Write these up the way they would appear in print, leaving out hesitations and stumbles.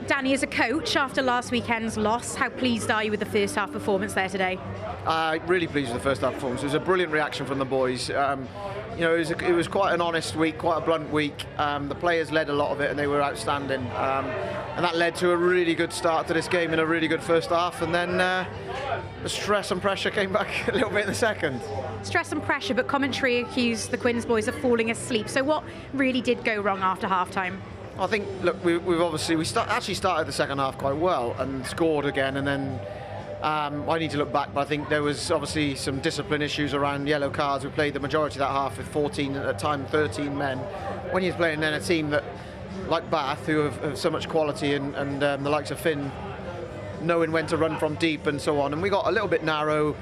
Danny, as a coach, after last weekend's loss, how pleased are you with the first half performance there today? Really pleased with the first half performance. It was a brilliant reaction from the boys. It was quite an honest week, quite a blunt week. The players led a lot of it and they were outstanding. And that led to a really good start to this game and a really good first half. And then the stress and pressure came back a little bit in the second. Stress and pressure, but commentary accused the Quins boys of falling asleep. So what really did go wrong after half-time? I think, look, actually started the second half quite well and scored again, and then I need to look back, but I think there was obviously some discipline issues around yellow cards. We played the majority of that half with 14, at the time 13 men. When you're playing then a team that, like Bath, who have so much quality, and the likes of Finn, knowing when to run from deep and so on, and we got a little bit narrow.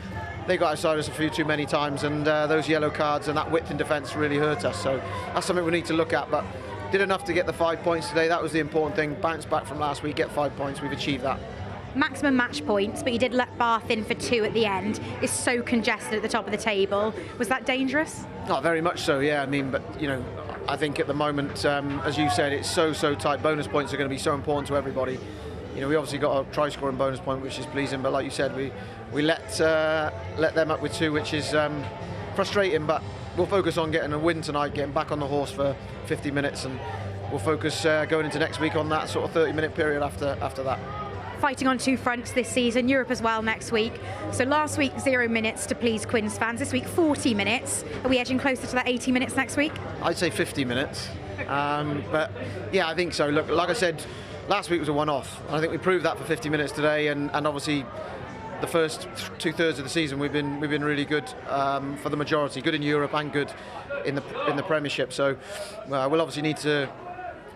They got outside us a few too many times, and those yellow cards and that width in defence really hurt us. So that's something we need to look at, but did enough to get the 5 points today. That was the important thing. Bounce back from last week, get 5 points. We've achieved that. Maximum match points, but you did let Bath in for 2 at the end. It's so congested at the top of the table. Was that dangerous? Not very much so, yeah. I mean, but I think at the moment, as you said, it's so tight. Bonus points are going to be so important to everybody. We obviously got a try scoring bonus point, which is pleasing, but like you said, we let them up with 2, which is frustrating, but we'll focus on getting a win tonight, getting back on the horse for 50 minutes, and we'll focus going into next week on that sort of 30-minute period after that. Fighting on 2 fronts this season, Europe as well next week. So last week, 0 minutes to please Quins fans. This week, 40 minutes. Are we edging closer to that 80 minutes next week? I'd say 50 minutes. But yeah, I think so. Look, like I said, last week was a one-off. I think we proved that for 50 minutes today, and obviously the first 2/3 of the season we've been really good for the majority, good in Europe and good in the Premiership. So we'll obviously need to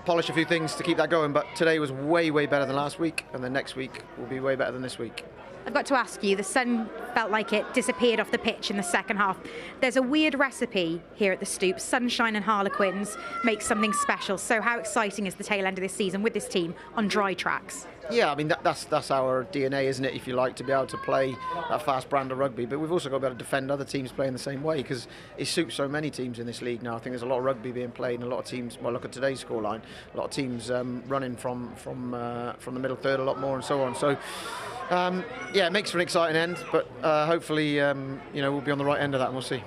polish a few things to keep that going, but today was way better than last week, and then next week will be way better than this week. I've got to ask you, the sun felt like it disappeared off the pitch in the second half. There's a weird recipe here at the Stoop. Sunshine and Harlequins make something special. So how exciting is the tail end of this season with this team on dry tracks? Yeah, I mean, that's our DNA, isn't it, if you like, to be able to play that fast brand of rugby. But we've also got to be able to defend other teams playing the same way, because it suits so many teams in this league now. I think there's a lot of rugby being played, and a lot of teams, well, look at today's scoreline, a lot of teams running from the middle third a lot more and so on. So, yeah, it makes for an exciting end, but hopefully, we'll be on the right end of that, and we'll see.